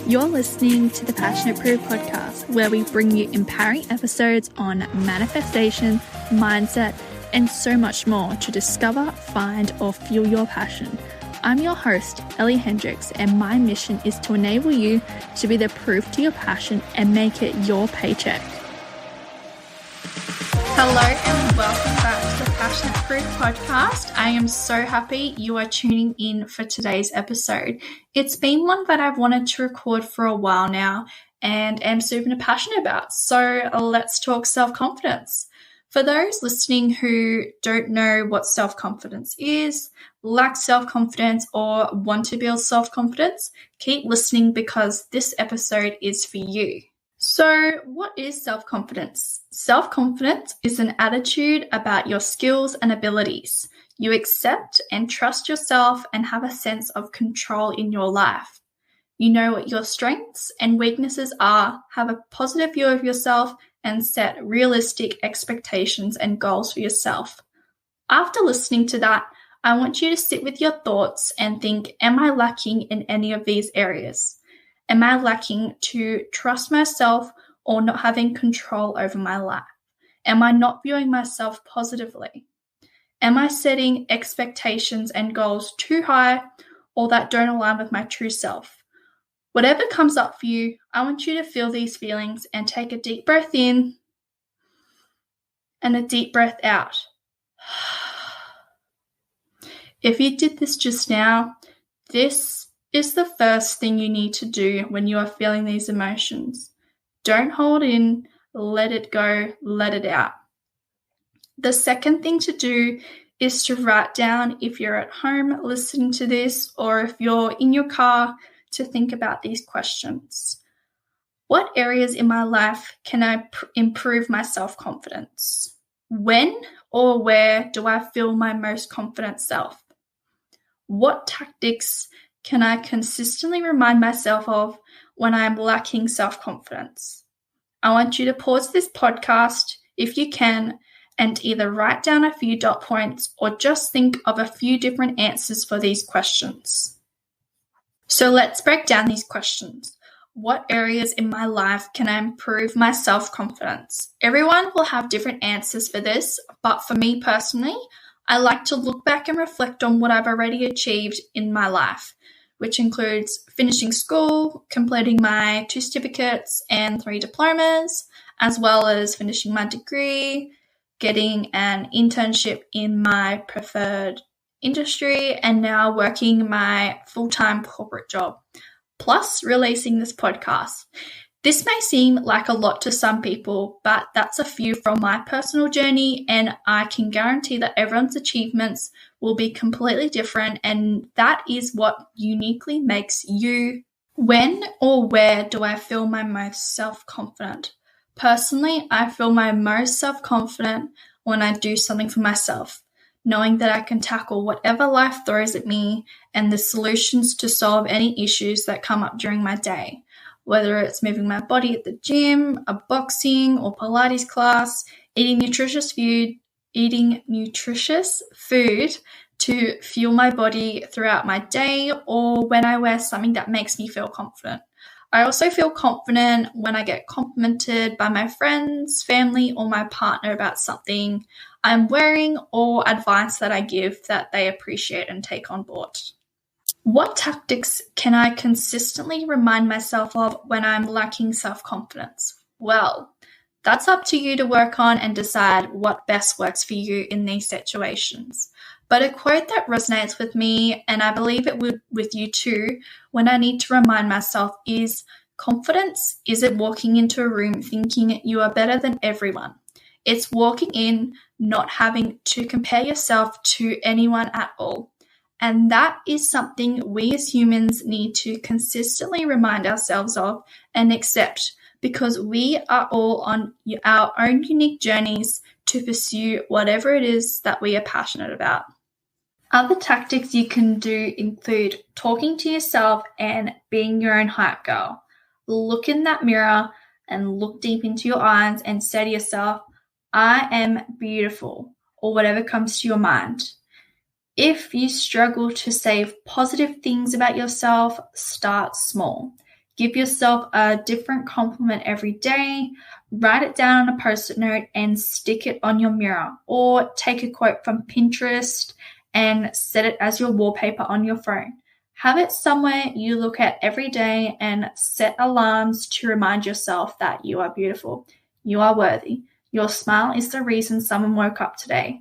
You're listening to the Passionate Proof podcast, where we bring you empowering episodes on manifestation, mindset, and so much more to discover, find, or fuel your passion. I'm your host, Ellie Hendricks, and my mission is to enable you to be the proof to your passion and make it your paycheck. Hello and welcome back to the Passionate Proof podcast. I am so happy you are tuning in for today's episode. It's been one that I've wanted to record for a while now and am super passionate about. So let's talk self-confidence. For those listening who don't know what self-confidence is, lack self-confidence, or want to build self-confidence, keep listening because this episode is for you. So, what is self-confidence? Self-confidence is an attitude about your skills and abilities. You accept and trust yourself and have a sense of control in your life. You know what your strengths and weaknesses are, have a positive view of yourself, and set realistic expectations and goals for yourself. After listening to that, I want you to sit with your thoughts and think, am I lacking in any of these areas? Am I lacking to trust myself or not having control over my life? Am I not viewing myself positively? Am I setting expectations and goals too high or that don't align with my true self? Whatever comes up for you, I want you to feel these feelings and take a deep breath in and a deep breath out. If you did this just now, this is the first thing you need to do when you are feeling these emotions. Don't hold in, let it go, let it out. The second thing to do is to write down, if you're at home listening to this or if you're in your car, to think about these questions. What areas in my life can I improve my self-confidence? When or where do I feel my most confident self? What tactics can I consistently remind myself of when I'm lacking self-confidence? I want you to pause this podcast if you can and either write down a few dot points or just think of a few different answers for these questions. So let's break down these questions. What areas in my life can I improve my self-confidence? Everyone will have different answers for this, but for me personally, I like to look back and reflect on what I've already achieved in my life, which includes finishing school, completing my 2 certificates and 3 diplomas, as well as finishing my degree, getting an internship in my preferred industry, and now working my full-time corporate job, plus releasing this podcast. This may seem like a lot to some people, but that's a few from my personal journey, and I can guarantee that everyone's achievements will be completely different, and that is what uniquely makes you. When or where do I feel my most self-confident? Personally, I feel my most self-confident when I do something for myself, knowing that I can tackle whatever life throws at me and the solutions to solve any issues that come up during my day. Whether it's moving my body at the gym, a boxing or Pilates class, eating nutritious food to fuel my body throughout my day, or when I wear something that makes me feel confident. I also feel confident when I get complimented by my friends, family, or my partner about something I'm wearing or advice that I give that they appreciate and take on board. What tactics can I consistently remind myself of when I'm lacking self-confidence? Well, that's up to you to work on and decide what best works for you in these situations. But a quote that resonates with me, and I believe it would with you too, when I need to remind myself is, confidence isn't walking into a room thinking you are better than everyone. It's walking in, not having to compare yourself to anyone at all. And that is something we as humans need to consistently remind ourselves of and accept, because we are all on our own unique journeys to pursue whatever it is that we are passionate about. Other tactics you can do include talking to yourself and being your own hype girl. Look in that mirror and look deep into your eyes and say to yourself, I am beautiful, or whatever comes to your mind. If you struggle to say positive things about yourself, start small. Give yourself a different compliment every day. Write it down on a Post-it note and stick it on your mirror, or take a quote from Pinterest and set it as your wallpaper on your phone. Have it somewhere you look at every day and set alarms to remind yourself that you are beautiful. You are worthy. Your smile is the reason someone woke up today.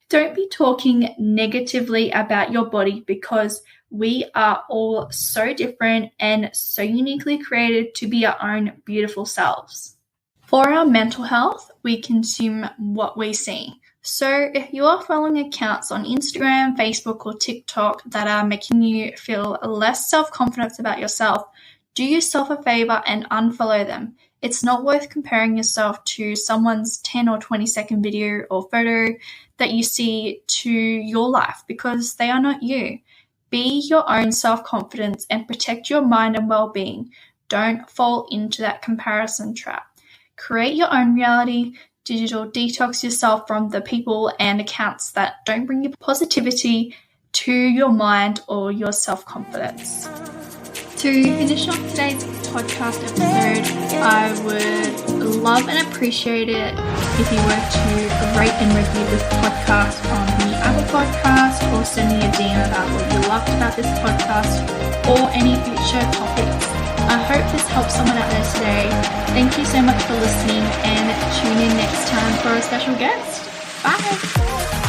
Don't be talking negatively about your body, because we are all so different and so uniquely created to be our own beautiful selves. For our mental health, we consume what we see. So if you are following accounts on Instagram, Facebook, or TikTok that are making you feel less self-confident about yourself, do yourself a favor and unfollow them. It's not worth comparing yourself to someone's 10 or 20-second video or photo that you see to your life, because they are not you. Be your own self-confidence and protect your mind and well-being. Don't fall into that comparison trap. Create your own reality. Digital detox yourself from the people and accounts that don't bring you positivity to your mind or your self-confidence. To finish off today's podcast episode, I would love and appreciate it if you were to rate and review this podcast on the Apple Podcast, or send me a DM about what you loved about this podcast or any future topics. I hope this helps someone out there today. Thank you so much for listening, and tune in next time for a special guest. Bye!